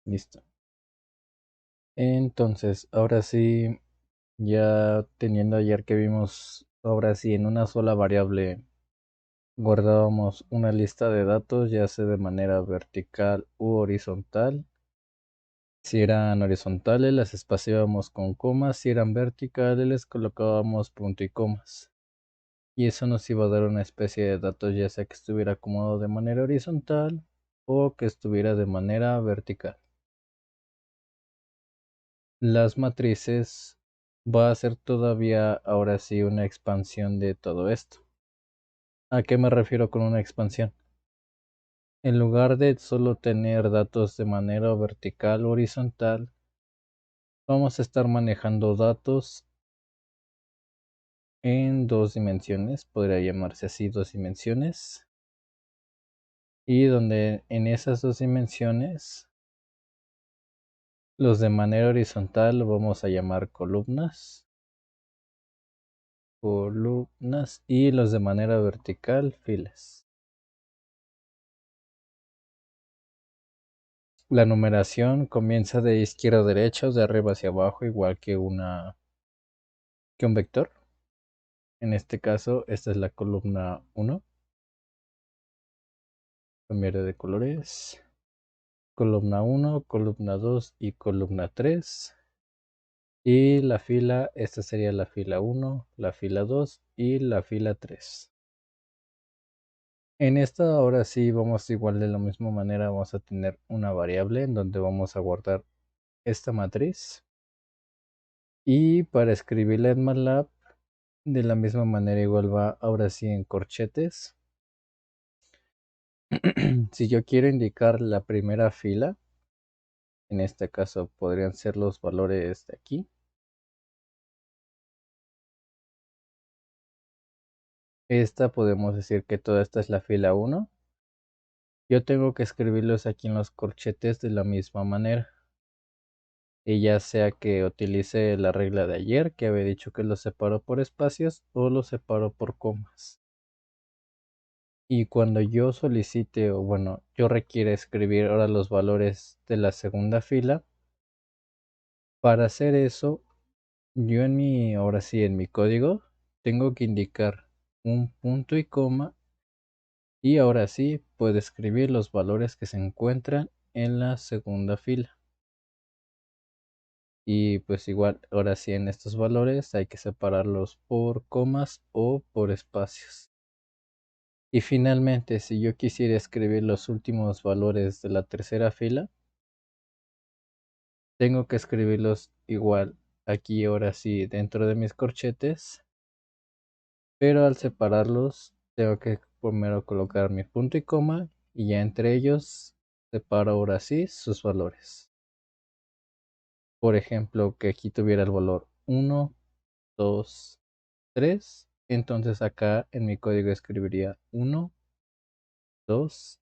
Listo. Entonces, ahora sí, ya teniendo ayer que vimos, ahora sí, en una sola variable guardábamos una lista de datos, ya sea de manera vertical u horizontal. Si eran horizontales, las espaciábamos con comas; si eran verticales, les colocábamos punto y comas. Y eso nos iba a dar una especie de datos, ya sea que estuviera acomodado de manera horizontal o que estuviera de manera vertical. Las matrices va a ser todavía ahora sí una expansión de todo esto. ¿A qué me refiero con una expansión? En lugar de solo tener datos de manera vertical o horizontal, vamos a estar manejando datos en dos dimensiones, podría llamarse así, dos dimensiones, y donde en esas dos dimensiones los de manera horizontal lo vamos a llamar columnas, y los de manera vertical filas. La numeración comienza de izquierda a derecha o de arriba hacia abajo, igual que un vector. En este caso, esta es la columna 1. Cambiar de colores. Columna 1, columna 2 y columna 3. Y la fila, esta sería la fila 1, la fila 2 y la fila 3. En esta ahora sí vamos igual de la misma manera, vamos a tener una variable en donde vamos a guardar esta matriz. Y para escribirla en MATLAB, de la misma manera igual va ahora sí en corchetes. Si yo quiero indicar la primera fila, en este caso podrían ser los valores de aquí. Esta podemos decir que toda esta es la fila 1. Yo tengo que escribirlos aquí en los corchetes de la misma manera. Y ya sea que utilice la regla de ayer, que había dicho que los separo por espacios, o los separo por comas. Y cuando yo solicite, o bueno, yo requiere escribir ahora los valores de la segunda fila, para hacer eso, yo ahora sí, en mi código, tengo que indicar un punto y coma, y ahora sí puedo escribir los valores que se encuentran en la segunda fila. Y pues igual, ahora sí, en estos valores hay que separarlos por comas o por espacios. Y finalmente, si yo quisiera escribir los últimos valores de la tercera fila, tengo que escribirlos igual aquí, ahora sí, dentro de mis corchetes, pero al separarlos tengo que primero colocar mi punto y coma, y ya entre ellos separo ahora sí sus valores. Por ejemplo, que aquí tuviera el valor 1, 2, 3, entonces acá en mi código escribiría 1, 2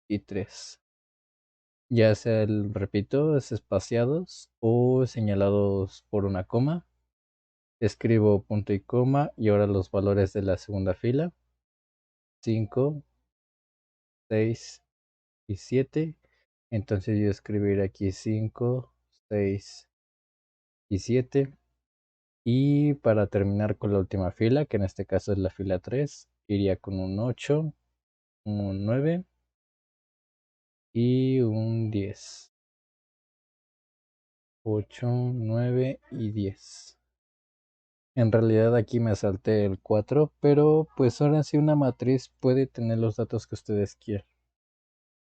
y 3. Ya sea, repito, es espaciados o señalados por una coma. Escribo punto y coma y ahora los valores de la segunda fila: 5, 6 y 7. Entonces yo escribiré aquí 5, 6 y 7. Y para terminar con la última fila, que en este caso es la fila 3, iría con un 8, un 9 y un 10. 8, 9 y 10. En realidad aquí me salté el 4, pero pues ahora sí una matriz puede tener los datos que ustedes quieran.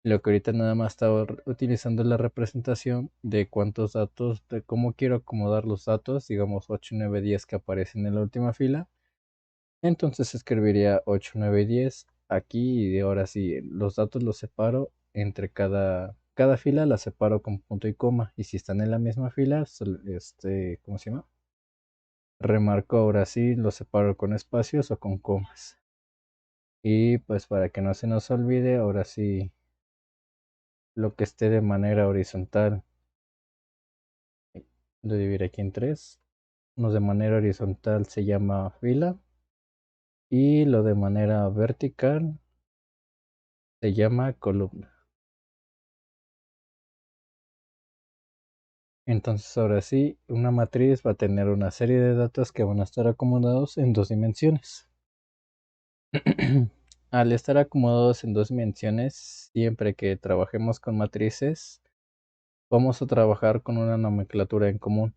Lo que ahorita nada más estaba utilizando la representación de cuántos datos, de cómo quiero acomodar los datos, digamos 8, 9, 10 que aparecen en la última fila. Entonces escribiría 8, 9, 10 aquí, y de ahora sí los datos los separo entre cada fila, la separo con punto y coma, y si están en la misma fila, ¿cómo se llama? Remarco ahora sí, los separo con espacios o con comas. Y pues para que no se nos olvide, ahora sí, lo que esté de manera horizontal lo dividiré aquí en tres. Lo de manera horizontal se llama fila, y lo de manera vertical se llama columna. Entonces ahora sí, una matriz va a tener una serie de datos que van a estar acomodados en dos dimensiones. Al estar acomodados en dos dimensiones, siempre que trabajemos con matrices, vamos a trabajar con una nomenclatura en común.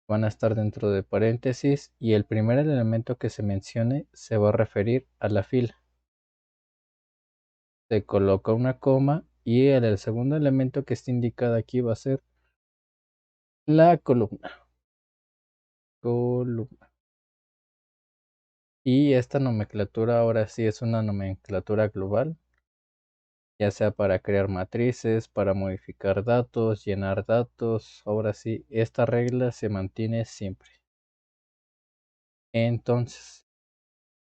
Van a estar dentro de paréntesis y el primer elemento que se mencione se va a referir a la fila. Se coloca una coma y el segundo elemento que está indicado aquí va a ser la columna. Y esta nomenclatura ahora sí es una nomenclatura global, ya sea para crear matrices, para modificar datos, llenar datos. Ahora sí, esta regla se mantiene siempre. Entonces,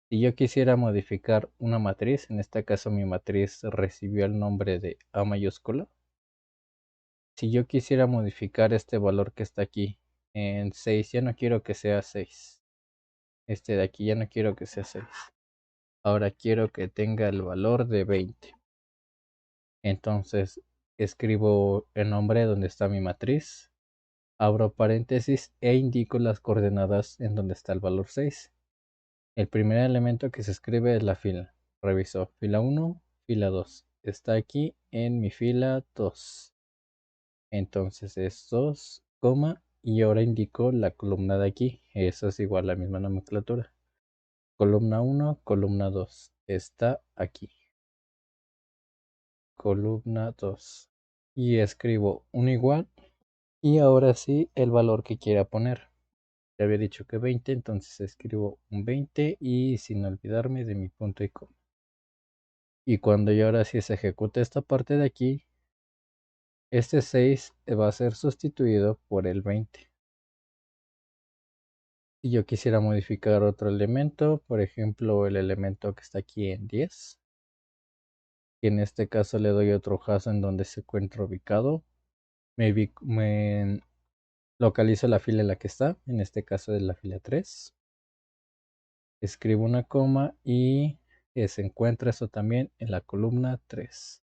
si yo quisiera modificar una matriz, en este caso mi matriz recibió el nombre de A mayúscula. Si yo quisiera modificar este valor que está aquí en 6, ya no quiero que sea 6. Este de aquí ya no quiero que sea 6. Ahora quiero que tenga el valor de 20. Entonces escribo el nombre donde está mi matriz, abro paréntesis e indico las coordenadas en donde está el valor 6. El primer elemento que se escribe es la fila. Reviso fila 1, fila 2. Está aquí en mi fila 2. Entonces es 2, y ahora indico la columna de aquí. Eso es igual a la misma nomenclatura. Columna 1, columna 2. Está aquí. Columna 2. Y escribo un igual. Y ahora sí, el valor que quiera poner. Ya había dicho que 20, entonces escribo un 20 y sin olvidarme de mi punto y coma. Y cuando ya ahora sí se ejecute esta parte de aquí, este 6 va a ser sustituido por el 20. Si yo quisiera modificar otro elemento, por ejemplo el elemento que está aquí en 10, y en este caso le doy otro hash en donde se encuentra ubicado, me localizo la fila en la que está, en este caso es la fila 3. Escribo una coma y se encuentra eso también en la columna 3.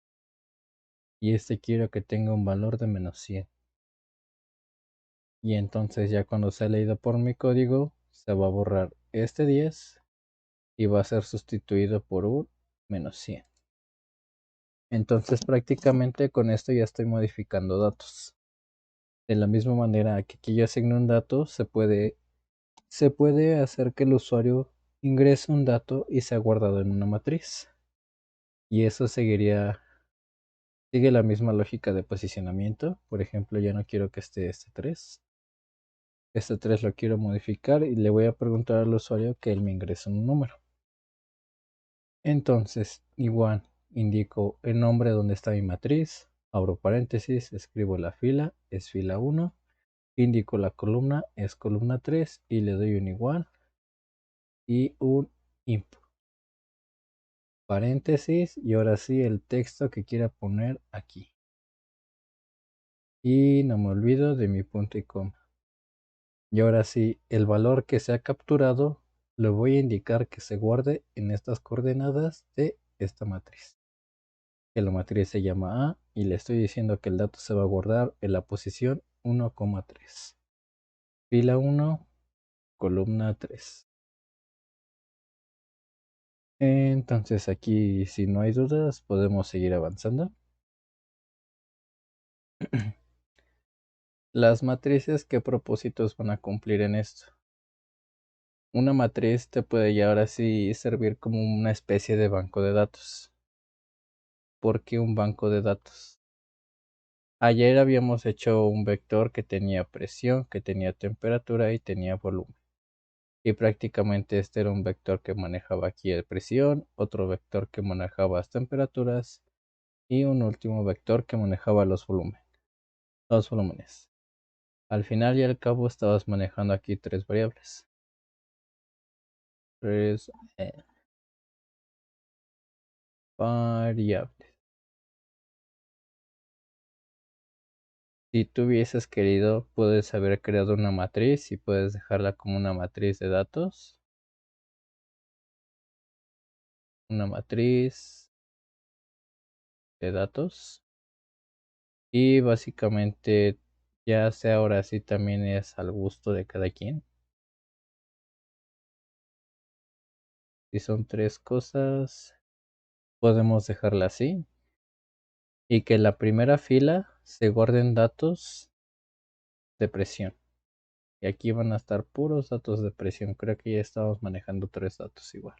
Y este quiero que tenga un valor de menos 100. Y entonces ya cuando sea leído por mi código, se va a borrar este 10 y va a ser sustituido por un menos 100. Entonces prácticamente con esto ya estoy modificando datos. De la misma manera que aquí yo asigno un dato, se puede hacer que el usuario ingrese un dato y sea guardado en una matriz. Y eso sigue la misma lógica de posicionamiento. Por ejemplo, ya no quiero que esté este 3. Este 3 lo quiero modificar y le voy a preguntar al usuario que él me ingrese un número. Entonces, igual, indico el nombre donde está mi matriz, abro paréntesis, escribo la fila, es fila 1, indico la columna, es columna 3 y le doy un igual y un input. Paréntesis y ahora sí el texto que quiera poner aquí. Y no me olvido de mi punto y coma. Y ahora sí, el valor que se ha capturado lo voy a indicar que se guarde en estas coordenadas de esta matriz. Que la matriz se llama A y le estoy diciendo que el dato se va a guardar en la posición 1,3. Fila 1, columna 3. Entonces aquí, si no hay dudas, podemos seguir avanzando. Las matrices, ¿qué propósitos van a cumplir en esto? Una matriz te puede ya ahora sí servir como una especie de banco de datos. ¿Por qué un banco de datos? Ayer habíamos hecho un vector que tenía presión, que tenía temperatura y tenía volumen. Y prácticamente este era un vector que manejaba aquí la presión, otro vector que manejaba las temperaturas y un último vector que manejaba los volúmenes. Al final y al cabo estabas manejando aquí tres variables. Tres variables. Si tú hubieses querido, puedes haber creado una matriz y puedes dejarla como una matriz de datos. Una matriz de datos. Y básicamente ya sea ahora sí también es al gusto de cada quien. Si son tres cosas, podemos dejarla así. Y que en la primera fila se guarden datos de presión. Y aquí van a estar puros datos de presión. Creo que ya estamos manejando tres datos igual.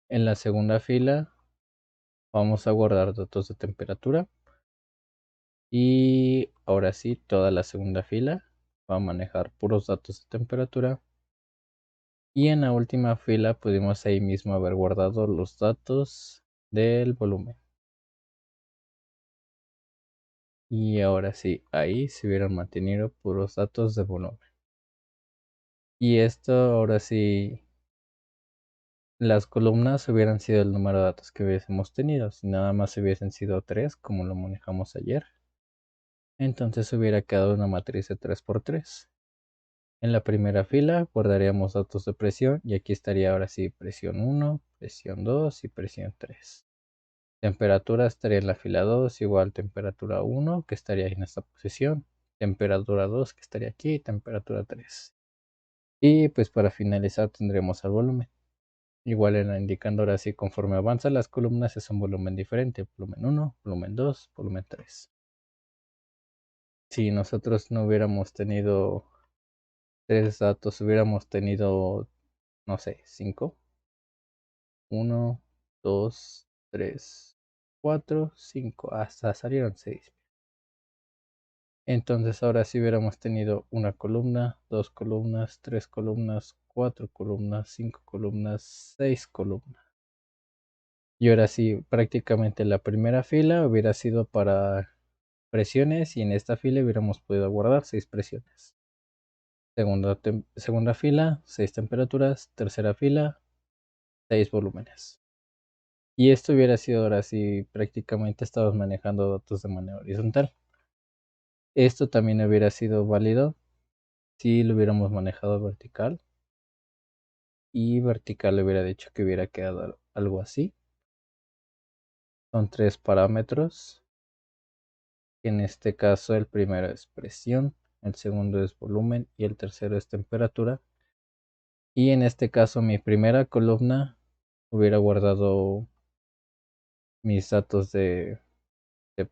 En la segunda fila vamos a guardar datos de temperatura. Y ahora sí, toda la segunda fila va a manejar puros datos de temperatura. Y en la última fila pudimos ahí mismo haber guardado los datos del volumen. Y ahora sí, ahí se hubieran mantenido puros datos de volumen. Y esto ahora sí, las columnas hubieran sido el número de datos que hubiésemos tenido. Si nada más hubiesen sido 3, como lo manejamos ayer, entonces hubiera quedado una matriz de 3 por 3. En la primera fila guardaríamos datos de presión y aquí estaría ahora sí presión 1, presión 2 y presión 3. Temperatura estaría en la fila 2, igual temperatura 1 que estaría en esta posición, temperatura 2 que estaría aquí y temperatura 3. Y pues para finalizar tendremos el volumen. Igual en la indicadora así conforme avanzan las columnas es un volumen diferente, volumen 1, volumen 2, volumen 3. Si nosotros no hubiéramos tenido tres datos, hubiéramos tenido, no sé, 5. 1, 2, 3, 4, 5. Hasta salieron 6. Entonces ahora sí hubiéramos tenido una columna, dos columnas, tres columnas, cuatro columnas, cinco columnas, 6 columnas. Y ahora sí, prácticamente la primera fila hubiera sido para presiones y en esta fila hubiéramos podido guardar 6 presiones. Segunda fila, 6 temperaturas. Tercera fila, 6 volúmenes. Y esto hubiera sido ahora sí, prácticamente estabas manejando datos de manera horizontal. Esto también hubiera sido válido si lo hubiéramos manejado vertical. Y vertical le hubiera dicho que hubiera quedado algo así. Son tres parámetros. En este caso el primero es presión, el segundo es volumen y el tercero es temperatura. Y en este caso mi primera columna hubiera guardado mis datos de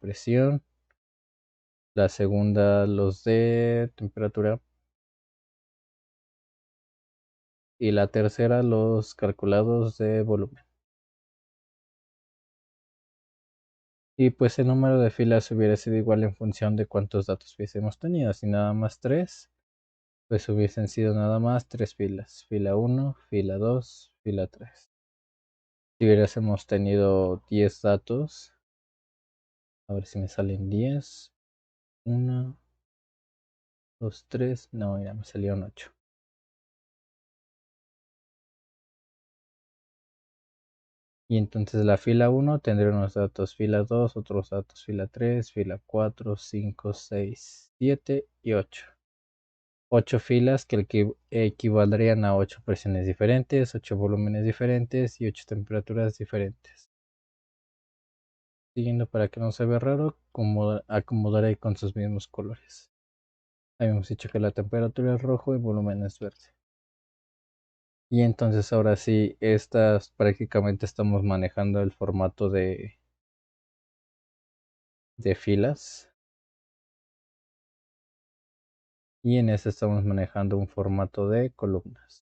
presión, la segunda los de temperatura y la tercera los calculados de volumen. Y pues el número de filas hubiera sido igual en función de cuántos datos hubiésemos tenido. Si nada más 3, pues hubiesen sido nada más 3 filas. Fila 1, fila 2, fila 3. Si hubiésemos tenido 10 datos, a ver si me salen 10. 1, 2, 3. No, mira, me salieron 8. Y entonces la fila 1 tendría unos datos fila 2, otros datos fila 3, fila 4, 5, 6, 7 y 8. 8 filas que equivaldrían a 8 presiones diferentes, 8 volúmenes diferentes y 8 temperaturas diferentes. Siguiendo para que no se vea raro, acomodaré con sus mismos colores. Habíamos dicho que la temperatura es rojo y el volumen es verde. Y entonces ahora sí, estas prácticamente estamos manejando el formato de filas. Y en este estamos manejando un formato de columnas.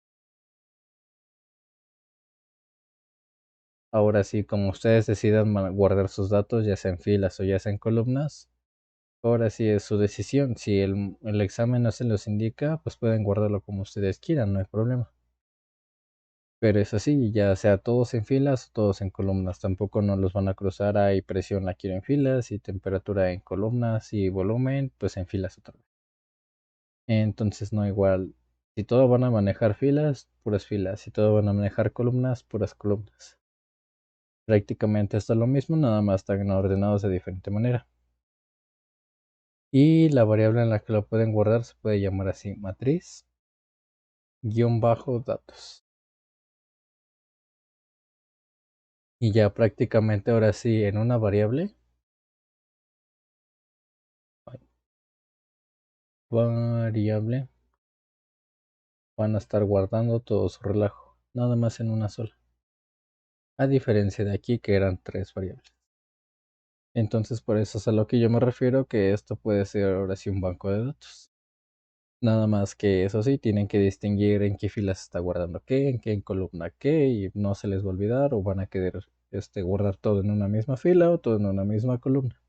Ahora sí, como ustedes decidan guardar sus datos, ya sea en filas o ya sea en columnas, ahora sí es su decisión. Si el examen no se los indica, pues pueden guardarlo como ustedes quieran, no hay problema. Pero es así, ya sea todos en filas o todos en columnas. Tampoco nos los van a cruzar. Hay presión la quiero en filas y temperatura en columnas y volumen, pues en filas otra vez. Entonces no igual. Si todo van a manejar filas, puras filas. Si todo van a manejar columnas, puras columnas. Prácticamente esto es lo mismo, nada más están ordenados de diferente manera. Y la variable en la que lo pueden guardar se puede llamar así, matriz guión bajo datos. Y ya prácticamente ahora sí en una variable variable van a estar guardando todo su relajo, nada más en una sola. A diferencia de aquí que eran 3 variables. Entonces por eso es a lo que yo me refiero, que esto puede ser ahora sí un banco de datos. Nada más que eso sí, tienen que distinguir en qué filas se está guardando qué, en qué columna qué, y no se les va a olvidar o van a querer guardar todo en una misma fila o todo en una misma columna.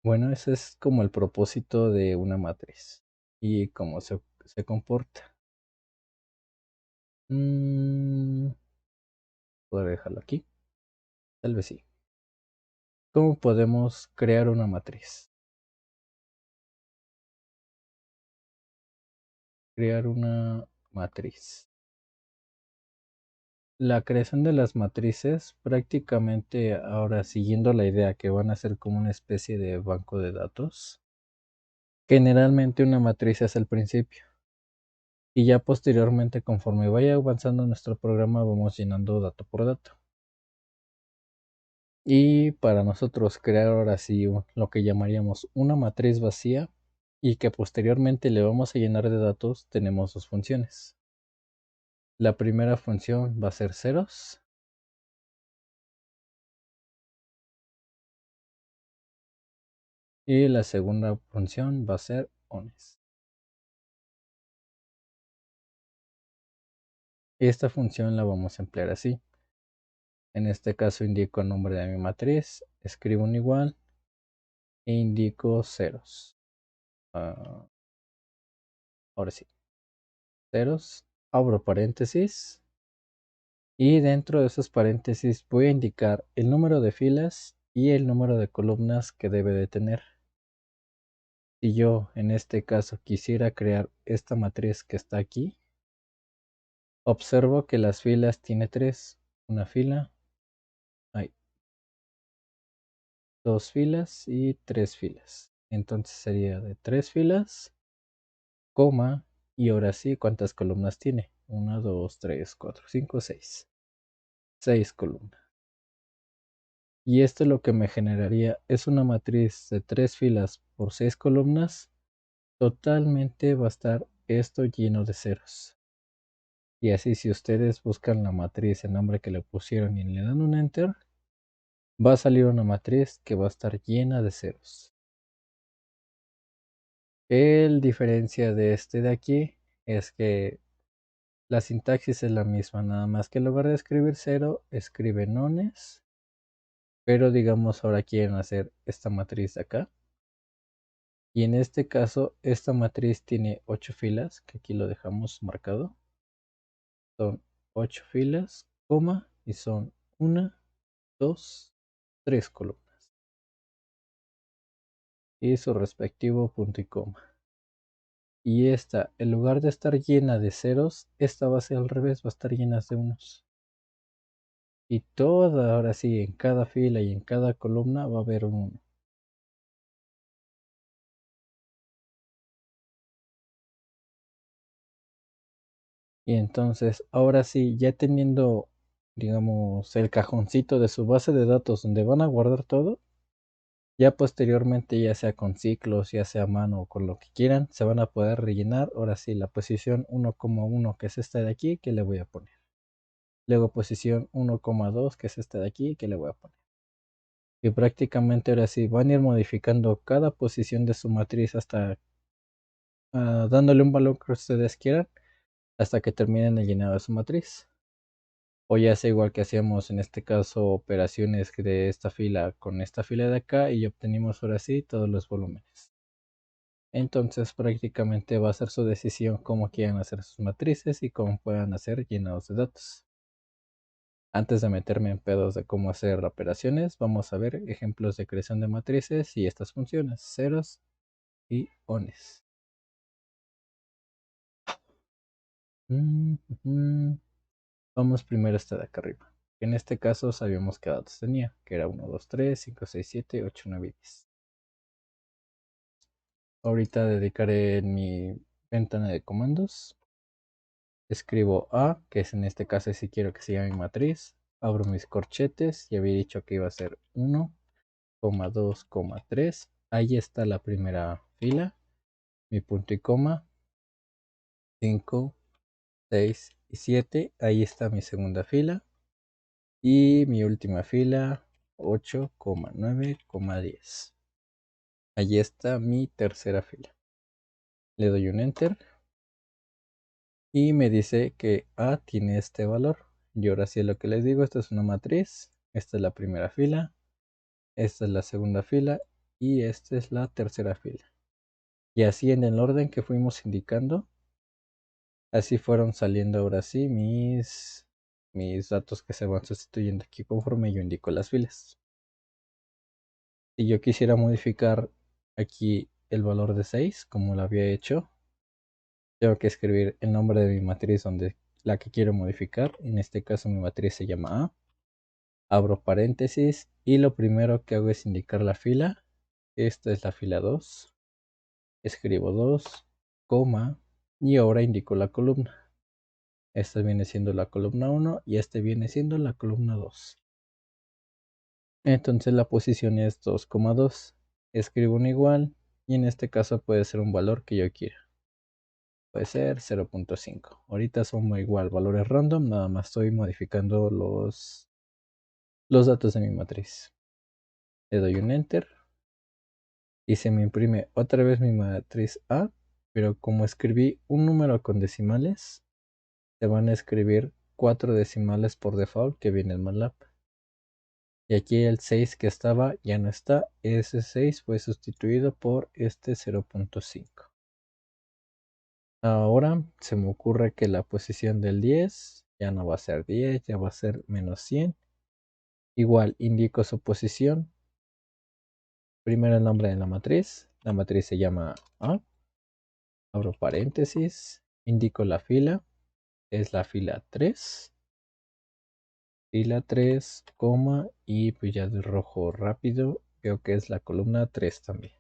Bueno, ese es como el propósito de una matriz y cómo se comporta. ¿Puedo dejarlo aquí? Tal vez sí. ¿Cómo podemos crear una matriz? Crear una matriz. La creación de las matrices, prácticamente ahora siguiendo la idea que van a ser como una especie de banco de datos, generalmente una matriz es el principio y ya posteriormente conforme vaya avanzando nuestro programa vamos llenando dato por dato. Y para nosotros crear ahora sí lo que llamaríamos una matriz vacía y que posteriormente le vamos a llenar de datos, tenemos dos funciones. La primera función va a ser ceros. Y la segunda función va a ser ones. Esta función la vamos a emplear así. En este caso indico el nombre de mi matriz, escribo un igual e indico ceros. Ahora sí, ceros, abro paréntesis y dentro de esos paréntesis voy a indicar el número de filas y el número de columnas que debe de tener. Si yo en este caso quisiera crear esta matriz que está aquí, observo que las filas tiene tres. Una fila, hay dos filas y tres filas. Entonces sería de tres filas, coma, y ahora sí, ¿cuántas columnas tiene? 1, 2, 3, 4, 5, 6. 6 columnas. Y esto lo que me generaría es una matriz de 3 filas por 6 columnas. Totalmente va a estar esto lleno de ceros. Y así si ustedes buscan la matriz, el nombre que le pusieron y le dan un enter, va a salir una matriz que va a estar llena de ceros. El diferencia de este de aquí es que la sintaxis es la misma, nada más que en lugar de escribir 0, escriben nones. Pero digamos ahora quieren hacer esta matriz de acá. Y en este caso, esta matriz tiene 8 filas, que aquí lo dejamos marcado. Son 8 filas, coma, y son 1, 2, 3 columnas. Y su respectivo punto y coma. Y esta, en lugar de estar llena de ceros, esta va a ser al revés, va a estar llena de unos. Y toda, ahora sí, en cada fila y en cada columna va a haber un 1. Y entonces, ahora sí, ya teniendo, digamos, el cajoncito de su base de datos donde van a guardar todo, ya posteriormente, ya sea con ciclos, ya sea a mano o con lo que quieran, se van a poder rellenar. Ahora sí, la posición 1,1, que es esta de aquí, que le voy a poner. Luego posición 1,2, que es esta de aquí, que le voy a poner. Y prácticamente ahora sí, van a ir modificando cada posición de su matriz hasta dándole un valor que ustedes quieran, hasta que terminen el llenado de su matriz. O ya sea igual que hacíamos en este caso operaciones de esta fila con esta fila de acá y obtenimos ahora sí todos los volúmenes. Entonces prácticamente va a ser su decisión cómo quieran hacer sus matrices y cómo puedan hacer llenados de datos. Antes de meterme en pedos de cómo hacer operaciones, vamos a ver ejemplos de creación de matrices y estas funciones, ceros y ones. Vamos primero a esta de acá arriba. En este caso sabíamos qué datos tenía, que era 1, 2, 3, 5, 6, 7, 8, 9 y 10. Ahorita dedicaré en mi ventana de comandos. Escribo A, que es en este caso si quiero que siga mi matriz. Abro mis corchetes y había dicho que iba a ser 1, 2, 3. Ahí está la primera fila, mi punto y coma, 5, 6 y 7. Ahí está mi segunda fila. Y mi última fila, 8, 9, 10. Allí está mi tercera fila. Le doy un enter y me dice que A tiene este valor. Y ahora sí es lo que les digo, esta es una matriz, esta es la primera fila, esta es la segunda fila y esta es la tercera fila. Y así en el orden que fuimos indicando, así fueron saliendo ahora sí mis datos que se van sustituyendo aquí conforme yo indico las filas. Si yo quisiera modificar aquí el valor de 6, como lo había hecho, tengo que escribir el nombre de mi matriz donde la que quiero modificar. En este caso mi matriz se llama A. Abro paréntesis y lo primero que hago es indicar la fila. Esta es la fila 2. Escribo 2, coma, y ahora indico la columna. Esta viene siendo la columna 1 y este viene siendo la columna 2. Entonces la posición es 2,2. Escribo un igual y en este caso puede ser un valor que yo quiera. Puede ser 0.5. Ahorita son igual valores random, nada más estoy modificando los datos de mi matriz. Le doy un enter y se me imprime otra vez mi matriz A, pero como escribí un número con decimales, se van a escribir 4 decimales por default que viene en MATLAB. Y aquí el 6 que estaba ya no está, ese 6 fue sustituido por este 0.5. Ahora se me ocurre que la posición del 10 ya no va a ser 10, ya va a ser menos 100. Igual indico su posición. Primero el nombre de la matriz. La matriz se llama A. Abro paréntesis. Indico la fila. Es la fila 3. Fila 3, coma. Y pues ya de rojo rápido. Veo que es la columna 3 también.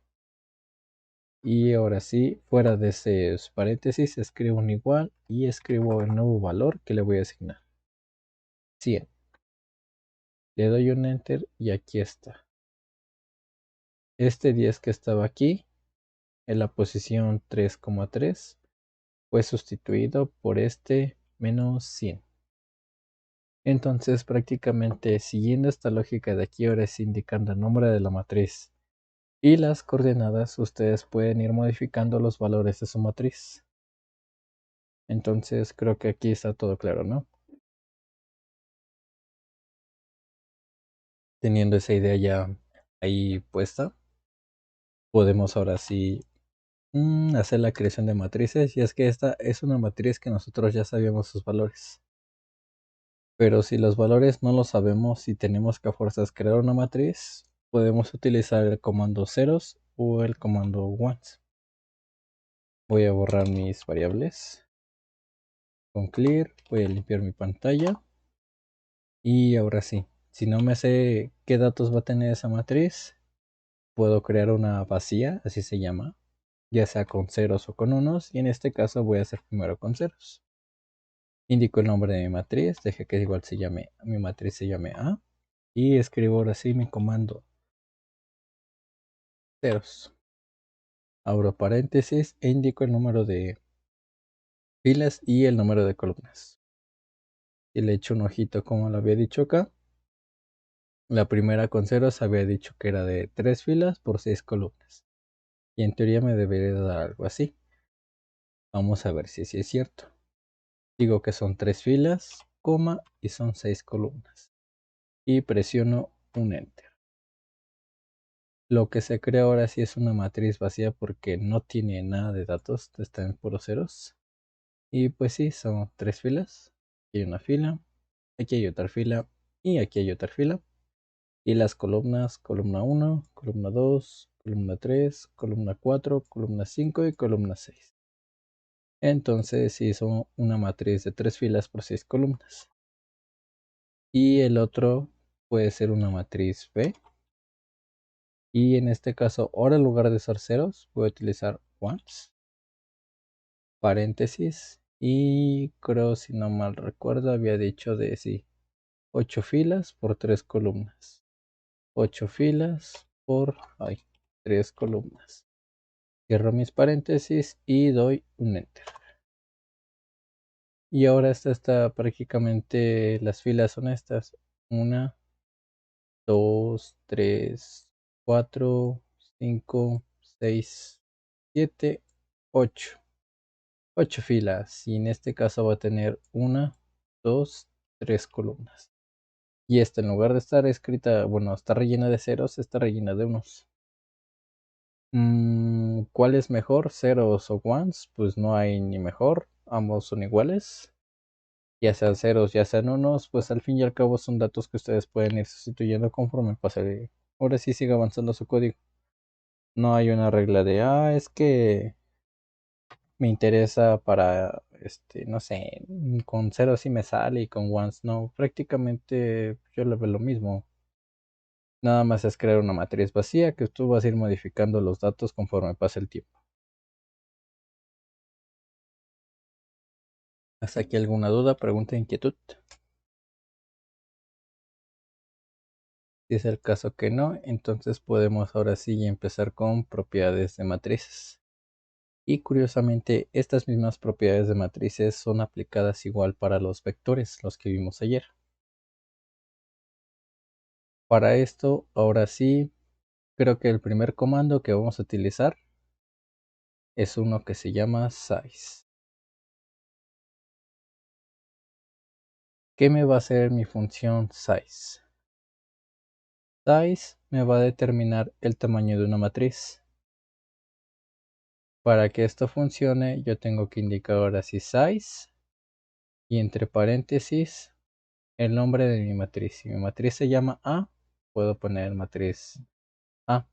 Y ahora sí, fuera de esos paréntesis, escribo un igual y escribo el nuevo valor que le voy a asignar. 100. Le doy un enter y aquí está. Este 10 que estaba aquí, en la posición 3,3, fue sustituido por este menos 100. Entonces prácticamente siguiendo esta lógica de aquí ahora es indicando el nombre de la matriz y las coordenadas, ustedes pueden ir modificando los valores de su matriz. Entonces creo que aquí está todo claro, ¿no? Teniendo esa idea ya ahí puesta, podemos ahora sí hacer la creación de matrices. Y es que esta es una matriz que nosotros ya sabíamos sus valores. Pero si los valores no los sabemos y tenemos que a fuerzas crear una matriz, podemos utilizar el comando ceros o el comando ones. Voy a borrar mis variables. Con clear voy a limpiar mi pantalla. Y ahora sí, si no me sé qué datos va a tener esa matriz, puedo crear una vacía, así se llama, ya sea con ceros o con unos, y en este caso voy a hacer primero con ceros. Indico el nombre de mi matriz, deje que igual mi matriz se llame A, y escribo ahora sí mi comando ceros. Abro paréntesis e indico el número de filas y el número de columnas. Y le echo un ojito como lo había dicho acá. La primera con ceros había dicho que era de 3 filas por 6 columnas. Y en teoría me debería dar algo así. Vamos a ver si es cierto. Digo que son 3 filas, coma, y son 6 columnas. Y presiono un enter. Lo que se crea ahora sí es una matriz vacía porque no tiene nada de datos, está en puros ceros. Y pues sí, son 3 filas. Aquí hay una fila, aquí hay otra fila y aquí hay otra fila. Y las columnas, columna 1, columna 2, columna 3, columna 4, columna 5 y columna 6. Entonces sí son una matriz de 3 filas por 6 columnas. Y el otro puede ser una matriz B. Y en este caso, ahora en lugar de usar ceros, voy a utilizar ones, paréntesis. Y creo, si no mal recuerdo, había dicho de sí, 8 filas por 3 columnas. 8 filas por... Ay, 3 columnas. Cierro mis paréntesis y doy un enter. Y ahora esta está prácticamente, las filas son estas: 1, 2, 3, 4, 5, 6, 7, 8. 8 filas, y en este caso va a tener 1, 2, 3 columnas. Y esta, en lugar de estar escrita, bueno, está rellena de ceros, está rellena de unos. ¿Cuál es mejor? ¿Ceros o ones? Pues no hay ni mejor, ambos son iguales. Ya sean ceros, ya sean unos, pues al fin y al cabo son datos que ustedes pueden ir sustituyendo conforme pase. Ahora sí sigue avanzando su código. No hay una regla de, es que me interesa para, no sé, con ceros sí me sale y con ones no. Prácticamente yo le veo lo mismo. Nada más es crear una matriz vacía que tú vas a ir modificando los datos conforme pase el tiempo. ¿Hasta aquí alguna duda, pregunta, inquietud? Si es el caso que no, entonces podemos ahora sí empezar con propiedades de matrices. Y curiosamente, estas mismas propiedades de matrices son aplicadas igual para los vectores, los que vimos ayer. Para esto, ahora sí, creo que el primer comando que vamos a utilizar es uno que se llama size. ¿Qué me va a hacer mi función size? Size me va a determinar el tamaño de una matriz. Para que esto funcione, yo tengo que indicar ahora sí size y entre paréntesis el nombre de mi matriz. Si mi matriz se llama A, puedo poner matriz A.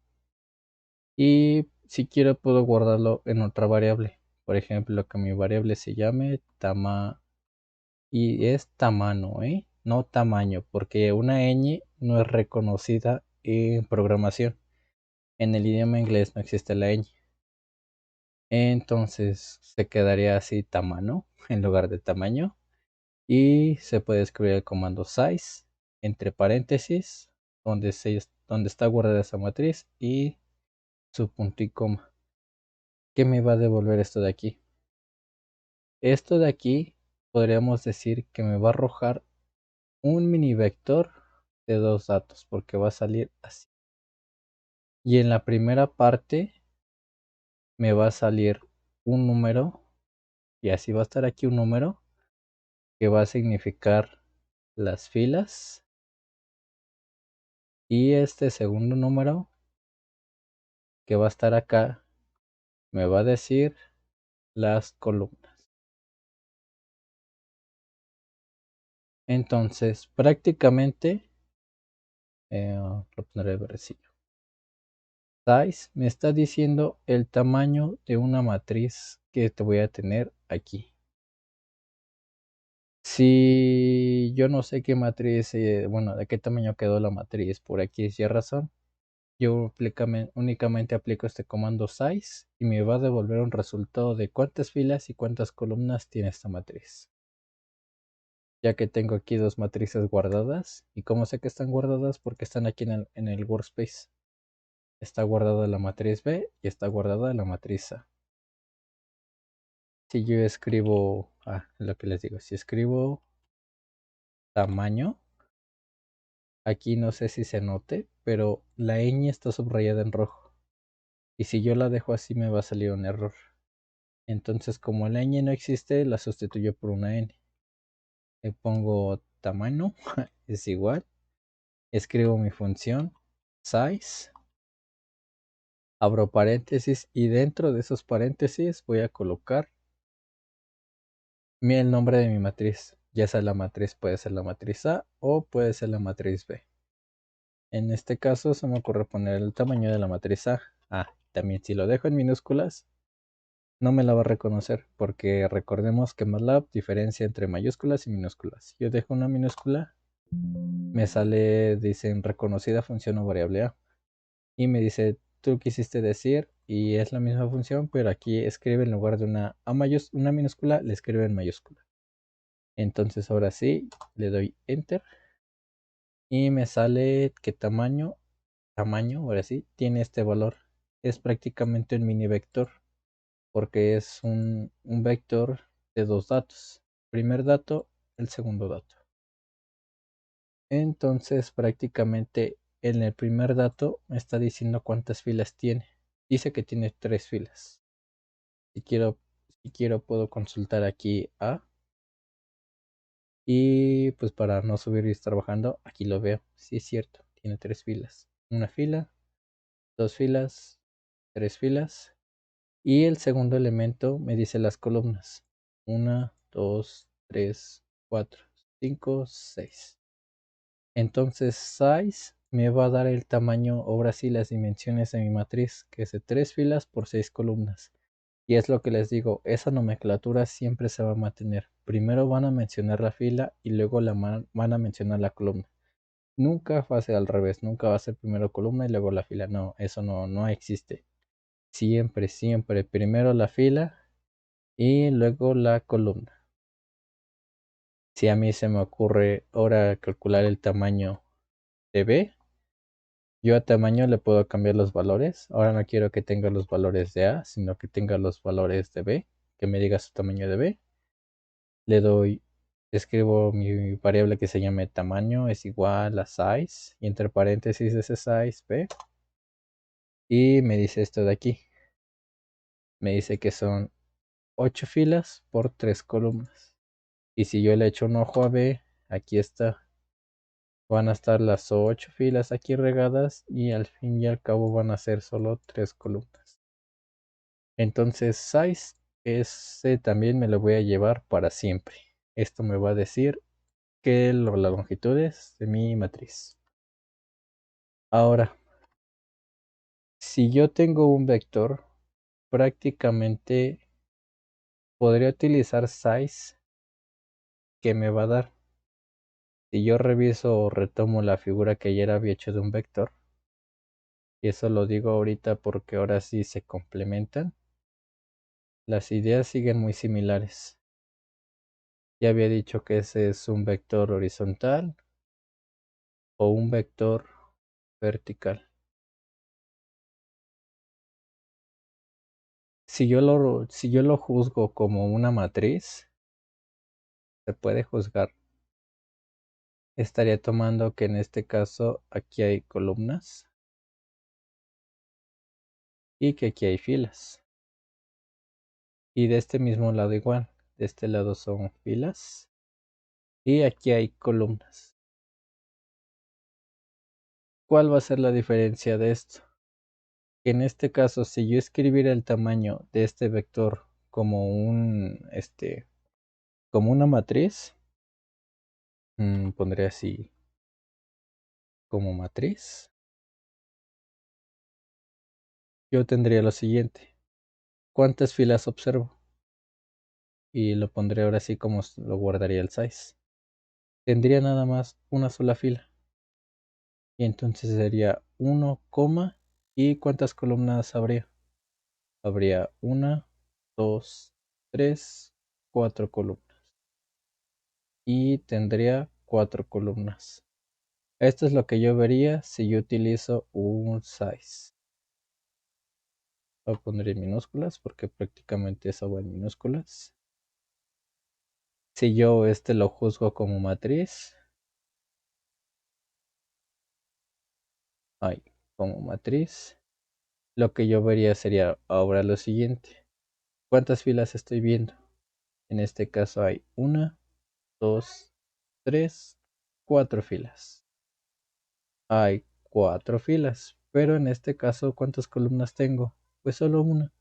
Y si quiero puedo guardarlo en otra variable. Por ejemplo, que mi variable se llame y es tamaño, no tamaño, porque una ñ no es reconocida en programación. En el idioma inglés no existe la ñ. Entonces se quedaría así tamaño en lugar de tamaño. Y se puede escribir el comando size entre paréntesis donde está guardada esa matriz y su punto y coma. ¿Qué me va a devolver esto de aquí? Esto de aquí podríamos decir que me va a arrojar un mini vector de dos datos, porque va a salir así. Y en la primera parte me va a salir un número, y así va a estar aquí un número que va a significar las filas, y este segundo número que va a estar acá me va a decir las columnas. Entonces prácticamente lo pondré verdecillo. Size me está diciendo el tamaño de una matriz que te voy a tener aquí. Si yo no sé qué matriz, bueno, de qué tamaño quedó la matriz por aquí, si hay razón, yo únicamente aplico este comando size y me va a devolver un resultado de cuántas filas y cuántas columnas tiene esta matriz. Ya que tengo aquí dos matrices guardadas, y cómo sé que están guardadas, porque están aquí en el workspace. Está guardada la matriz B y está guardada la matriz A. Si yo escribo, lo que les digo, si escribo tamaño, aquí no sé si se note, pero la ñ está subrayada en rojo. Y si yo la dejo así me va a salir un error. Entonces, como la ñ no existe, la sustituyo por una n. Le pongo tamaño, es igual. Escribo mi función size, abro paréntesis y dentro de esos paréntesis voy a colocar el nombre de mi matriz. Ya sea la matriz, puede ser la matriz A o puede ser la matriz B. En este caso se me ocurre poner el tamaño de la matriz A. También si lo dejo en minúsculas, no me la va a reconocer, porque recordemos que MATLAB diferencia entre mayúsculas y minúsculas. Si yo dejo una minúscula, me sale, dicen reconocida función o variable A. Y me dice, tú quisiste decir, y es la misma función, pero aquí escribe en lugar de una minúscula, le escribe en mayúscula. Entonces ahora sí, le doy enter y me sale que tamaño, ahora sí, tiene este valor. es prácticamente un mini vector, porque es un vector de dos datos. Primer dato, el segundo dato. Entonces prácticamente en el primer dato me está diciendo cuántas filas tiene. Dice que tiene tres filas. Si quiero, si quiero puedo consultar aquí A. Y pues para no subir y estar bajando, aquí lo veo. Sí es cierto, tiene tres filas. Una fila, dos filas, tres filas. Y el segundo elemento me dice las columnas. Una, dos, tres, cuatro, cinco, seis. Entonces size me va a dar el tamaño, ahora sí, las dimensiones de mi matriz, que es de tres filas por seis columnas. Y es lo que les digo, esa nomenclatura siempre se va a mantener. Primero van a mencionar la fila y luego van a mencionar la columna. Nunca va a ser al revés, nunca va a ser primero columna y luego la fila. No, eso no existe. Siempre, siempre, primero la fila y luego la columna. Si a mí se me ocurre ahora calcular el tamaño de B, yo a tamaño le puedo cambiar los valores. Ahora no quiero que tenga los valores de A, sino que tenga los valores de B, que me diga su tamaño de B. Le doy, escribo mi variable que se llame tamaño es igual a size y entre paréntesis ese size B y me dice esto de aquí. Me dice que son 8 filas por 3 columnas. Y si yo le echo un ojo a B, aquí está. Van a estar las 8 filas aquí regadas y al fin y al cabo van a ser solo 3 columnas. Entonces size ese también me lo voy a llevar para siempre. Esto me va a decir que las longitudes de mi matriz. Ahora, si yo tengo un vector, prácticamente podría utilizar size que me va a dar. Si yo reviso o retomo la figura que ayer había hecho de un vector, y eso lo digo ahorita porque ahora sí se complementan, las ideas siguen muy similares. Ya había dicho que ese es un vector horizontal o un vector vertical. Si yo lo juzgo como una matriz, se puede juzgar. Estaría tomando que en este caso aquí hay columnas y que aquí hay filas. Y de este mismo lado igual. De este lado son filas y aquí hay columnas. ¿Cuál va a ser la diferencia de esto? Que en este caso, si yo escribiera el tamaño de este vector como como una matriz, pondré así como matriz, yo tendría lo siguiente. ¿Cuántas filas observo? Y lo pondré ahora así como lo guardaría el size. Tendría nada más una sola fila. Y entonces sería 1, ¿y cuántas columnas habría? Habría una, dos, tres, cuatro columnas. Y tendría cuatro columnas. Esto es lo que yo vería si yo utilizo un size. Lo pondré en minúsculas porque prácticamente eso va en minúsculas. Si yo lo juzgo como matriz, ay, como matriz, lo que yo vería sería ahora lo siguiente. ¿Cuántas filas estoy viendo? En este caso hay una, dos, tres, cuatro filas. Hay cuatro filas, pero en este caso, ¿cuántas columnas tengo? Pues solo una.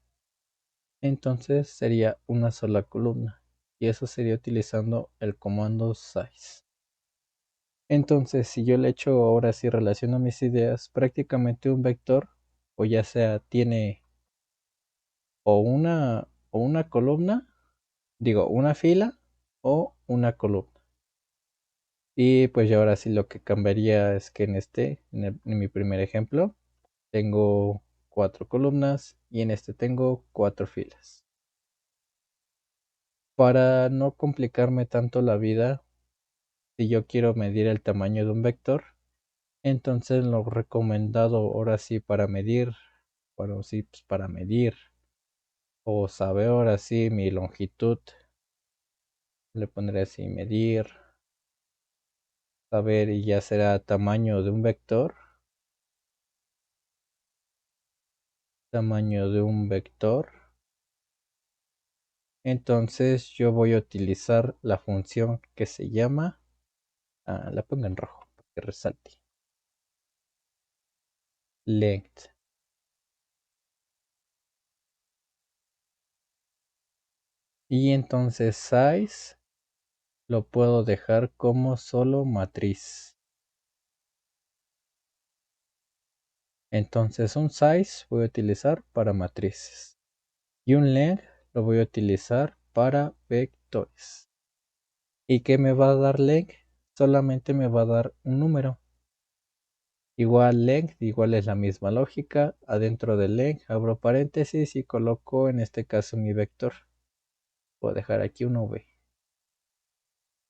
Entonces sería una sola columna. Y eso sería utilizando el comando size. Entonces, si yo le echo ahora sí relaciono mis ideas, prácticamente un vector, o ya sea tiene o una columna, digo, una fila o una columna. Y pues yo ahora sí lo que cambiaría es que en mi primer ejemplo, tengo cuatro columnas y en este tengo cuatro filas. Para no complicarme tanto la vida, si yo quiero medir el tamaño de un vector, entonces lo recomendado ahora sí para medir Bueno, sí, pues para medir o saber ahora sí mi longitud. Le pondré así medir, saber y ya será tamaño de un vector. Tamaño de un vector. Entonces yo voy a utilizar la función que se llama, la pongo en rojo para que resalte. Length. Y entonces size lo puedo dejar como solo matriz. Entonces un size voy a utilizar para matrices. Y un length lo voy a utilizar para vectores. ¿Y qué me va a dar length? Solamente me va a dar un número. Igual length, igual es la misma lógica. Adentro del length abro paréntesis y coloco en este caso mi vector. Voy a dejar aquí un v.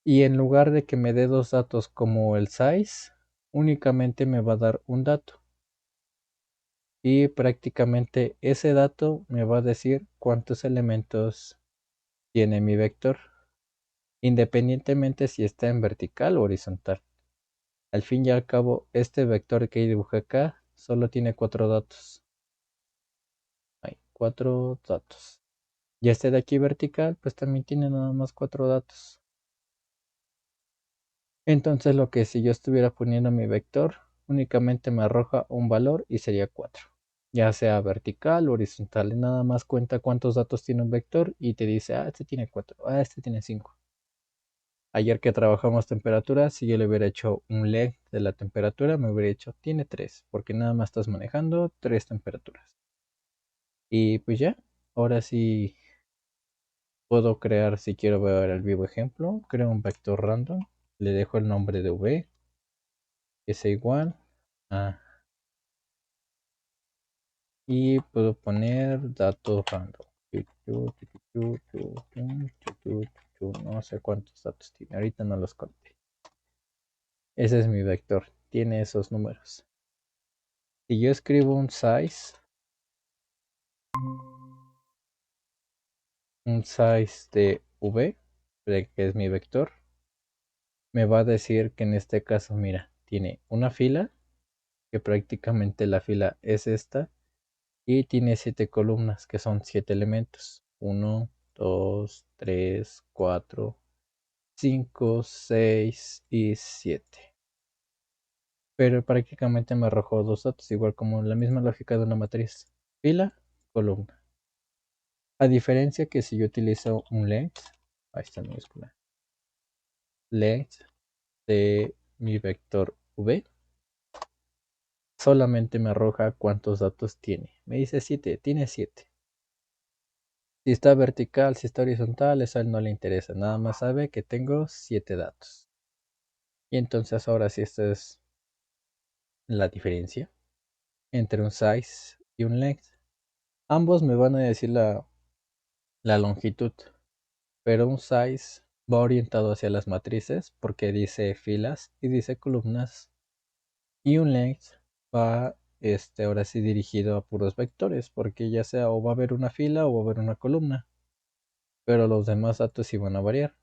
Y en lugar de que me dé dos datos como el size, únicamente me va a dar un dato. Y prácticamente ese dato me va a decir cuántos elementos tiene mi vector, independientemente si está en vertical o horizontal. Al fin y al cabo, este vector que dibujé acá solo tiene 4 datos. Hay 4 datos. Y este de aquí vertical, pues también tiene nada más 4 datos. Entonces lo que si yo estuviera poniendo mi vector, únicamente me arroja un valor y sería 4. Ya sea vertical o horizontal, nada más cuenta cuántos datos tiene un vector y te dice, este tiene 4, este tiene 5. Ayer que trabajamos temperatura, si yo le hubiera hecho un length de la temperatura, me hubiera hecho, tiene 3, porque nada más estás manejando 3 temperaturas. Y pues ya, ahora sí puedo crear, si quiero ver el vivo ejemplo, creo un vector random, le dejo el nombre de v, que es igual a, y puedo poner datos random. No sé cuántos datos tiene, ahorita no los conté. Ese es mi vector, tiene esos números. Si yo escribo un size de v, que es mi vector, me va a decir que en este caso, mira, tiene una fila, que prácticamente la fila es esta, y tiene 7 columnas, que son 7 elementos. 1, 2, 3, 4, 5, 6 y 7. Pero prácticamente me arrojó dos datos, igual como la misma lógica de una matriz. Fila, columna. A diferencia que si yo utilizo un length, ahí está en minúscula, length de mi vector v, solamente me arroja cuántos datos tiene. Me dice 7, tiene 7. Si está vertical, si está horizontal, eso a él no le interesa. Nada más sabe que tengo 7 datos. Y entonces ahora sí, esta es la diferencia entre un size y un length. Ambos me van a decir la longitud, pero un size va orientado hacia las matrices porque dice filas y dice columnas. Y un length va ahora sí dirigido a puros vectores, porque ya sea o va a haber una fila o va a haber una columna, pero los demás datos sí van a variar.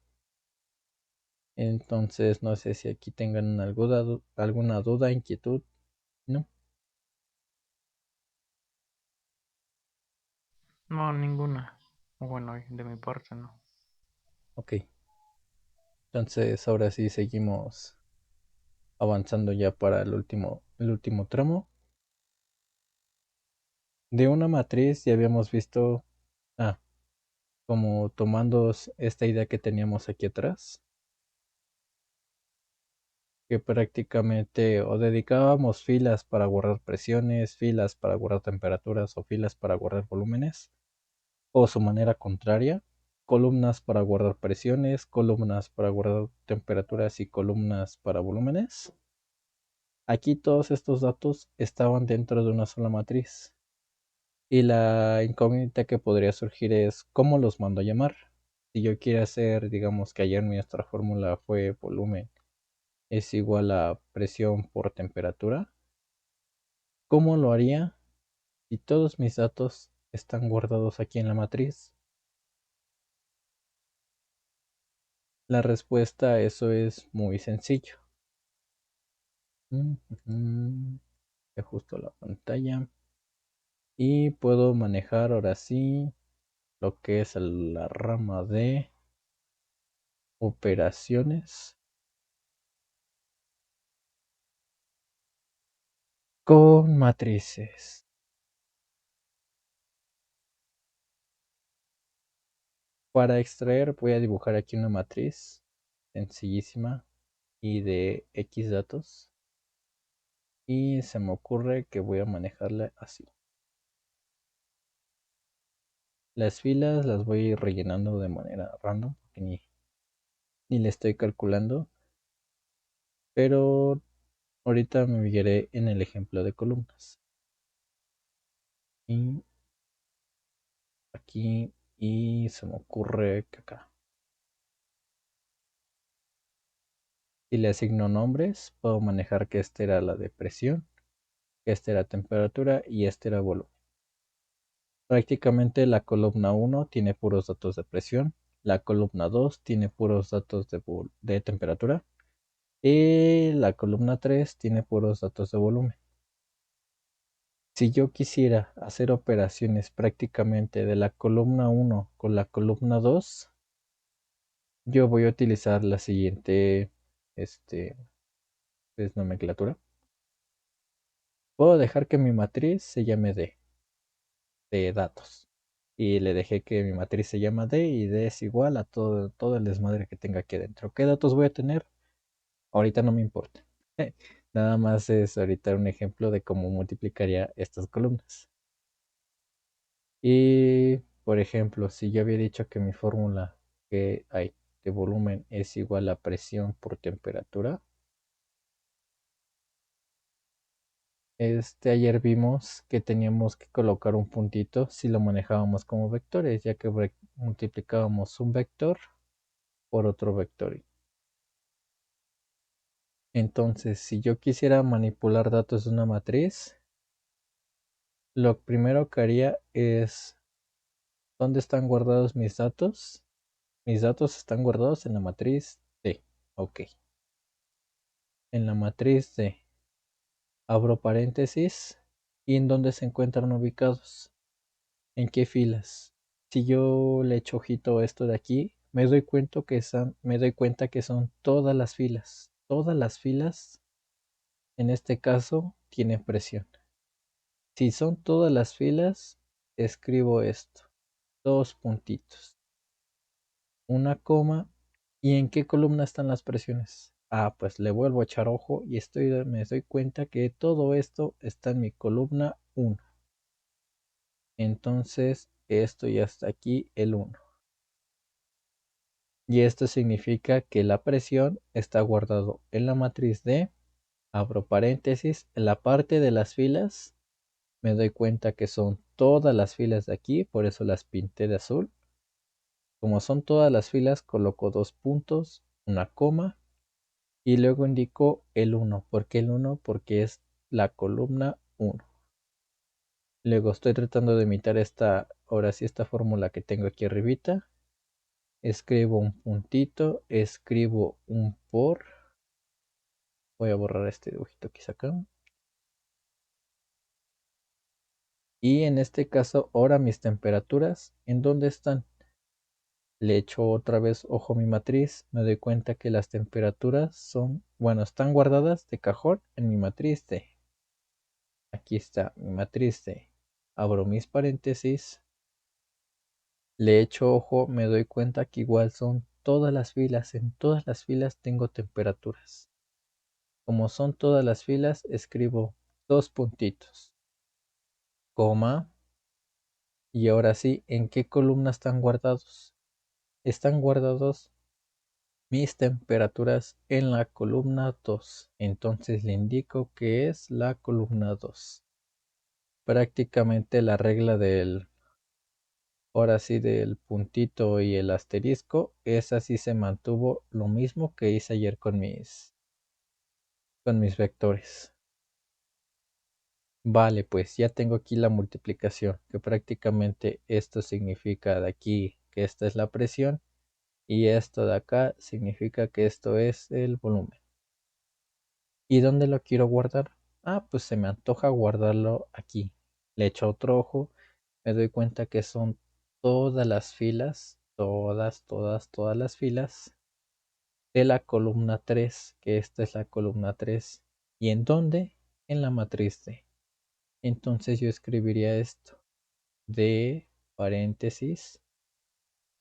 Entonces no sé si aquí tengan alguna duda, inquietud, ¿no? No, ninguna. Bueno, de mi parte no. Ok, entonces ahora sí seguimos avanzando ya para el último tramo. De una matriz ya habíamos visto, ah, como tomando esta idea que teníamos aquí atrás, que prácticamente o dedicábamos filas para guardar presiones, filas para guardar temperaturas o filas para guardar volúmenes, o su manera contraria, columnas para guardar presiones, columnas para guardar temperaturas y columnas para volúmenes. Aquí todos estos datos estaban dentro de una sola matriz. Y la incógnita que podría surgir es cómo los mando a llamar. Si yo quiero hacer, digamos que ayer nuestra fórmula fue volumen es igual a presión por temperatura, ¿cómo lo haría y todos mis datos están guardados aquí en la matriz. La respuesta a eso es muy sencillo. Ajusto la pantalla y puedo manejar ahora sí lo que es la rama de operaciones con matrices. Para extraer voy a dibujar aquí una matriz sencillísima y de X datos. Y se me ocurre que voy a manejarla así. Las filas las voy a ir rellenando de manera random, porque ni le estoy calculando. Pero ahorita me guiaré en el ejemplo de columnas. Y aquí, y se me ocurre que acá. Si le asigno nombres, puedo manejar que esta era la de presión, que esta era temperatura y este era volumen. Prácticamente la columna 1 tiene puros datos de presión, la columna 2 tiene puros datos de temperatura y la columna 3 tiene puros datos de volumen. Si yo quisiera hacer operaciones prácticamente de la columna 1 con la columna 2, yo voy a utilizar la siguiente nomenclatura. Puedo dejar que mi matriz se llame D, de datos. Y le dejé que mi matriz se llama D y D es igual a todo el desmadre que tenga aquí adentro. ¿Qué datos voy a tener? Ahorita no me importa. Nada más es ahorita un ejemplo de cómo multiplicaría estas columnas. Y, por ejemplo, si yo había dicho que mi fórmula que hay de volumen es igual a presión por temperatura, ayer vimos que teníamos que colocar un puntito si lo manejábamos como vectores, ya que multiplicábamos un vector por otro vector. Entonces, si yo quisiera manipular datos de una matriz, lo primero que haría es, ¿dónde están guardados mis datos? Mis datos están guardados en la matriz D. Ok. En la matriz D. Abro paréntesis. ¿Y en dónde se encuentran ubicados? ¿En qué filas? Si yo le echo ojito a esto de aquí, me doy cuenta que son todas las filas. Todas las filas, en este caso, tienen presión. Si son todas las filas, escribo esto. Dos puntitos. Una coma. ¿Y en qué columna están las presiones? Ah, pues le vuelvo a echar ojo y me doy cuenta que todo esto está en mi columna 1. Entonces, esto ya está aquí, el 1. Y esto significa que la presión está guardado en la matriz D, abro paréntesis, en la parte de las filas, me doy cuenta que son todas las filas de aquí, por eso las pinté de azul. Como son todas las filas, coloco dos puntos, una coma, y luego indico el 1. ¿Por qué el 1? Porque es la columna 1. Luego estoy tratando de imitar ahora sí, esta fórmula que tengo aquí arribita. Escribo un puntito, escribo un por. Voy a borrar este dibujito que hice acá. Y en este caso, ahora mis temperaturas, ¿en dónde están? Le echo otra vez ojo a mi matriz, me doy cuenta que las temperaturas están guardadas de cajón en mi matriz D. Aquí está mi matriz D. Abro mis paréntesis, le echo ojo, me doy cuenta que igual son todas las filas, en todas las filas tengo temperaturas. Como son todas las filas, escribo dos puntitos, coma, y ahora sí, ¿en qué columna están guardados? Están guardados mis temperaturas en la columna 2. Entonces le indico que es la columna 2. Prácticamente la regla ahora sí, del puntito y el asterisco, esa sí se mantuvo lo mismo que hice ayer con mis vectores. Vale, pues ya tengo aquí la multiplicación, que prácticamente esto significa de aquí que esta es la presión y esto de acá significa que esto es el volumen. ¿Y dónde lo quiero guardar? Ah, pues se me antoja guardarlo aquí. Le echo otro ojo, me doy cuenta que son todas las filas, todas las filas de la columna 3, que esta es la columna 3. ¿Y en dónde? En la matriz D. Entonces yo escribiría esto, de paréntesis,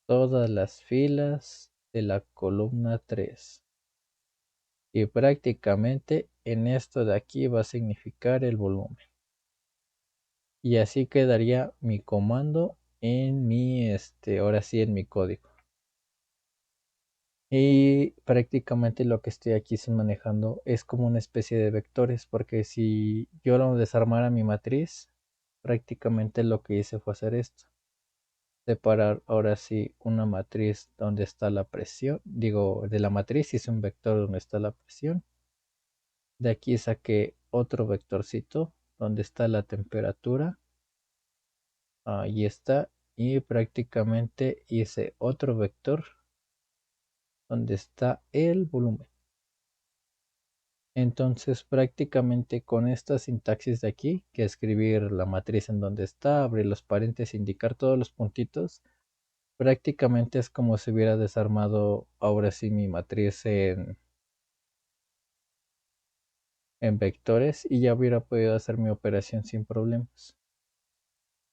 todas las filas de la columna 3. Y prácticamente en esto de aquí va a significar el volumen. Y así quedaría mi comando en mi, ahora sí en mi código. Y prácticamente lo que estoy aquí manejando es como una especie de vectores, porque si yo lo desarmara mi matriz, prácticamente lo que hice fue hacer esto. Separar ahora sí una matriz donde está la presión, digo, de la matriz hice un vector donde está la presión. De aquí saqué otro vectorcito donde está la temperatura. Ahí está. Y prácticamente hice otro vector donde está el volumen. Entonces prácticamente con esta sintaxis de aquí, que escribir la matriz en donde está, abrir los paréntesis, indicar todos los puntitos, prácticamente es como si hubiera desarmado ahora sí mi matriz en vectores y ya hubiera podido hacer mi operación sin problemas.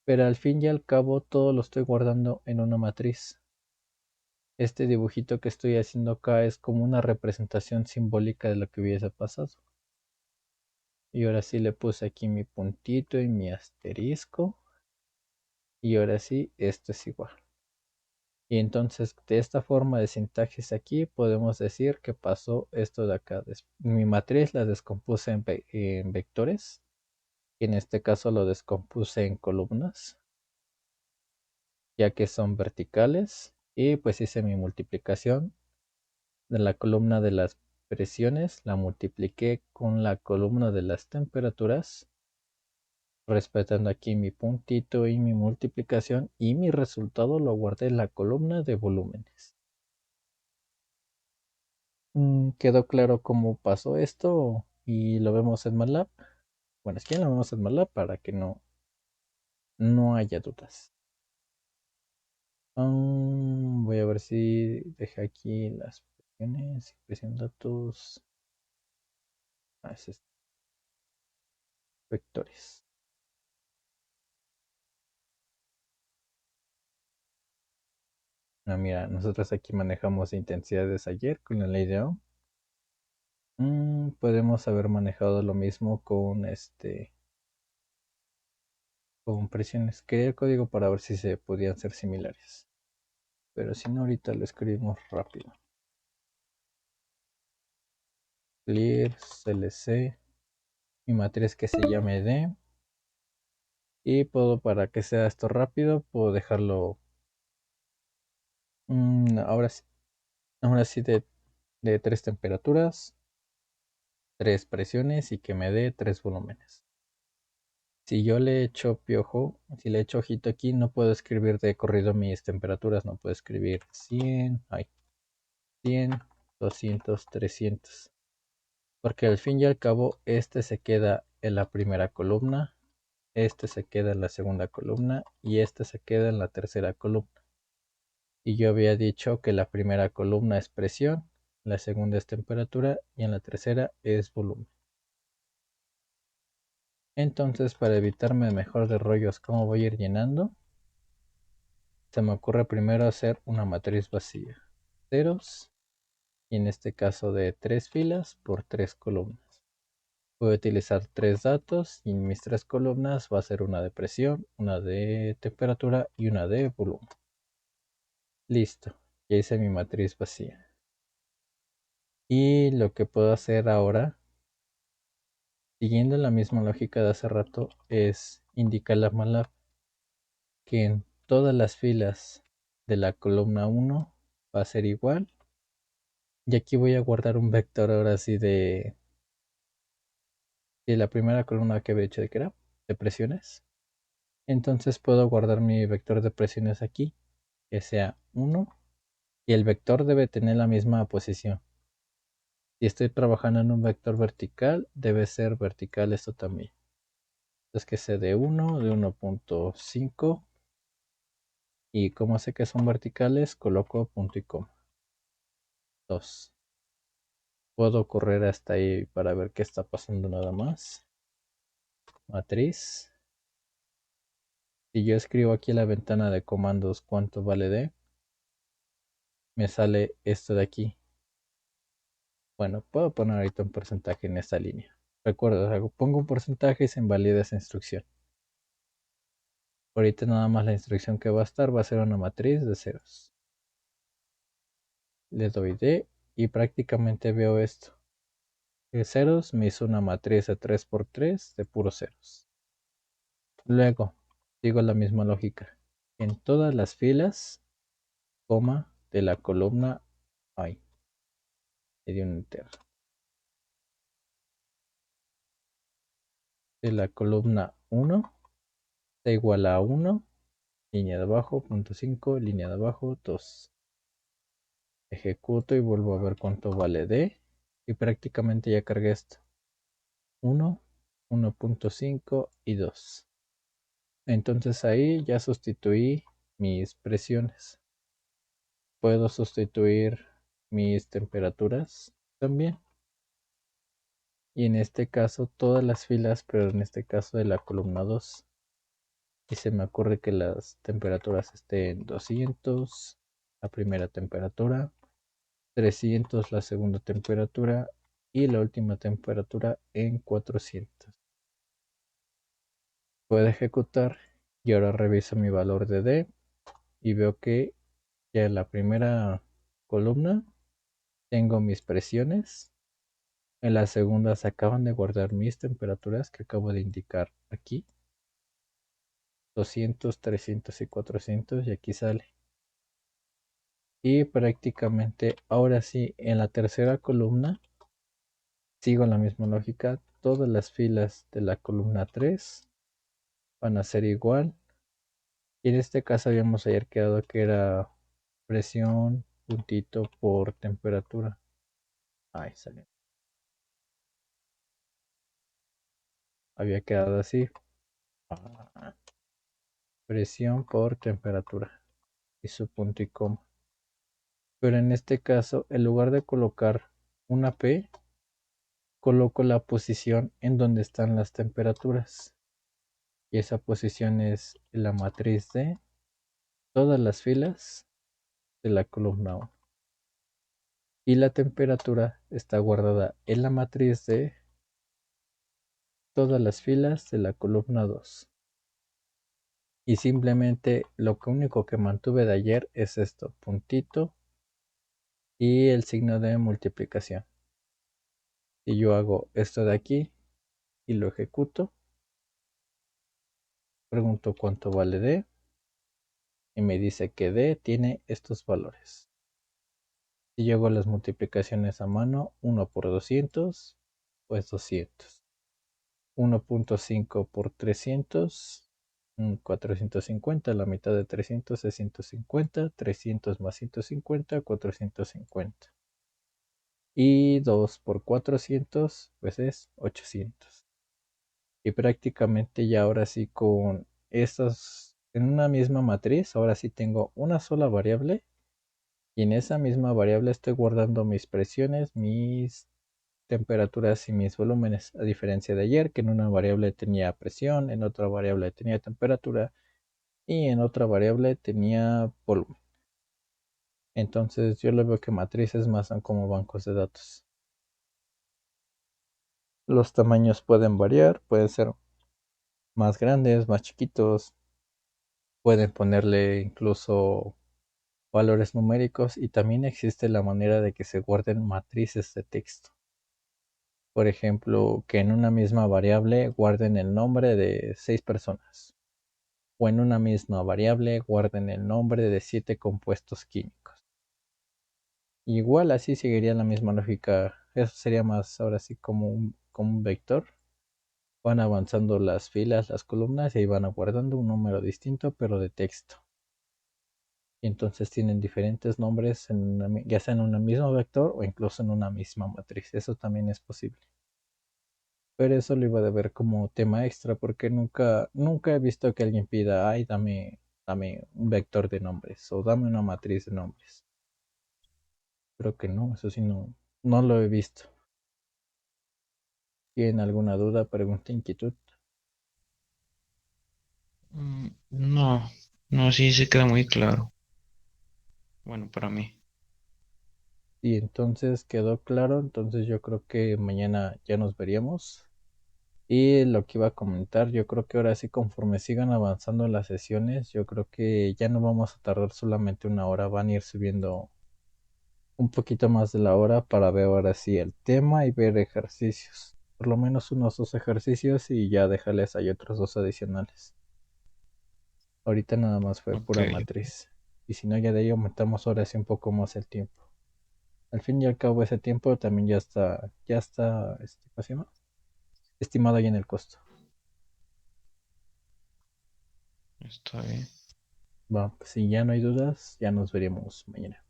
Pero al fin y al cabo todo lo estoy guardando en una matriz. Este dibujito que estoy haciendo acá es como una representación simbólica de lo que hubiese pasado. Y ahora sí le puse aquí mi puntito y mi asterisco. Y ahora sí, esto es igual. Y entonces de esta forma de sintaxis aquí podemos decir que pasó esto de acá. Mi matriz la descompuse en vectores. Y en este caso lo descompuse en columnas, ya que son verticales. Y pues hice mi multiplicación de la columna de las presiones, la multipliqué con la columna de las temperaturas, respetando aquí mi puntito y mi multiplicación, y mi resultado lo guardé en la columna de volúmenes. ¿Quedó claro cómo pasó esto? Y lo vemos en MATLAB. Bueno, es que ya lo vemos en MATLAB para que no haya dudas. Voy a ver si dejé aquí las presiones, presión datos, vectores. Mira, nosotros aquí manejamos intensidades ayer con la ley de Ohm. Podemos haber manejado lo mismo con presiones. Quería el código para ver si se podían ser similares. Pero si no, ahorita lo escribimos rápido. Clear, CLC, mi matriz que se llame D. Y puedo, para que sea esto rápido, puedo dejarlo ahora sí de 3 temperaturas, 3 presiones y que me dé 3 volúmenes. Si yo le echo piojo, si le echo ojito aquí, no puedo escribir de corrido mis temperaturas, no puedo escribir 100, 100, 200, 300. Porque al fin y al cabo, este se queda en la primera columna, este se queda en la segunda columna y este se queda en la tercera columna. Y yo había dicho que la primera columna es presión, la segunda es temperatura y en la tercera es volumen. Entonces, para evitarme mejor de rollos cómo voy a ir llenando, se me ocurre primero hacer una matriz vacía. Ceros, y en este caso de 3 filas por 3 columnas. Voy a utilizar 3 datos y en mis 3 columnas va a ser una de presión, una de temperatura y una de volumen. Listo, ya hice mi matriz vacía. Y lo que puedo hacer ahora, siguiendo la misma lógica de hace rato, es indicar la MATLAB que en todas las filas de la columna 1 va a ser igual. Y aquí voy a guardar un vector ahora sí de la primera columna que había hecho de que era de presiones. Entonces puedo guardar mi vector de presiones aquí, que sea 1, y el vector debe tener la misma posición. Si estoy trabajando en un vector vertical, debe ser vertical esto también. Entonces que sea de 1, de 1.5, y como sé que son verticales, coloco punto y coma. 2. Puedo correr hasta ahí para ver qué está pasando nada más. Matriz. Si yo escribo aquí en la ventana de comandos cuánto vale D, me sale esto de aquí. Bueno, puedo poner ahorita un porcentaje en esta línea. Recuerda, pongo un porcentaje y se invalida esa instrucción. Ahorita nada más la instrucción que va a estar va a ser una matriz de ceros. Le doy D y prácticamente veo esto. El ceros me hizo una matriz de 3 por 3 de puros ceros. Luego, sigo la misma lógica. En todas las filas, coma, de la columna hay. Le di un enter. De la columna 1 da igual a 1, línea de abajo, punto 5, línea de abajo, 2. Ejecuto y vuelvo a ver cuánto vale D. Y prácticamente ya cargué esto. 1, 1.5 y 2. Entonces ahí ya sustituí mis presiones. Puedo sustituir mis temperaturas también. Y en este caso todas las filas, pero en este caso de la columna 2. Y se me ocurre que las temperaturas estén 200, la primera temperatura, 300 la segunda temperatura y la última temperatura en 400. Puedo ejecutar y ahora reviso mi valor de D y veo que ya en la primera columna tengo mis presiones. En la segunda se acaban de guardar mis temperaturas que acabo de indicar aquí. 200, 300 y 400 y aquí sale. Y prácticamente ahora sí, en la tercera columna sigo la misma lógica. Todas las filas de la columna 3 van a ser igual. Y en este caso habíamos ayer quedado que era presión, puntito por temperatura. Ahí salió. Había quedado así. Presión por temperatura. Y su punto y coma. Pero en este caso, en lugar de colocar una P, coloco la posición en donde están las temperaturas. Y esa posición es la matriz de todas las filas de la columna 1. Y la temperatura está guardada en la matriz de todas las filas de la columna 2. Y simplemente lo único que mantuve de ayer es esto, puntito y el signo de multiplicación. Y yo hago esto de aquí y lo ejecuto. Pregunto cuánto vale D y me dice que D tiene estos valores. Si yo hago las multiplicaciones a mano, 1 por 200, pues 200. 1.5 por 300, 450, la mitad de 300 es 150, 300 más 150, 450. Y 2 por 400, pues es 800. Y prácticamente ya ahora sí con estas, en una misma matriz, ahora sí tengo una sola variable. Y en esa misma variable estoy guardando mis presiones, mis temperaturas y mis volúmenes, a diferencia de ayer que en una variable tenía presión, en otra variable tenía temperatura y en otra variable tenía volumen. Entonces yo le veo que matrices más son como bancos de datos. Los tamaños pueden variar, pueden ser más grandes, más chiquitos, pueden ponerle incluso valores numéricos y también existe la manera de que se guarden matrices de texto. Por ejemplo, que en una misma variable guarden el nombre de 6 personas o en una misma variable guarden el nombre de 7 compuestos químicos. Igual así seguiría la misma lógica. Eso sería más ahora sí como un vector. Van avanzando las filas, las columnas y ahí van guardando un número distinto pero de texto. Y entonces tienen diferentes nombres ya sea en un mismo vector o incluso en una misma matriz. Eso también es posible. Pero eso lo iba a ver como tema extra porque nunca he visto que alguien pida, ay, dame un vector de nombres o dame una matriz de nombres. Creo que no, eso sí no lo he visto. ¿Tienen alguna duda, pregunta, inquietud? No, no, sí se queda muy claro. Bueno, para mí. Y entonces quedó claro, entonces yo creo que mañana ya nos veríamos. Y lo que iba a comentar, yo creo que ahora sí, conforme sigan avanzando las sesiones, yo creo que ya no vamos a tardar solamente una hora, van a ir subiendo un poquito más de la hora para ver ahora sí el tema y ver ejercicios. Por lo menos unos dos ejercicios y ya dejarles ahí otros dos adicionales. Ahorita nada más fue Ok, pura matriz. Y si no, ya de ahí aumentamos ahora sí un poco más el tiempo. Al fin y al cabo ese tiempo también ya está, ¿cómo se llama? Estimado ahí en el costo. está bien. Va, pues si ya no hay dudas, ya nos veremos mañana.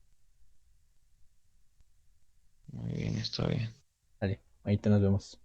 Muy bien, está bien. Vale, ahí te nos vemos.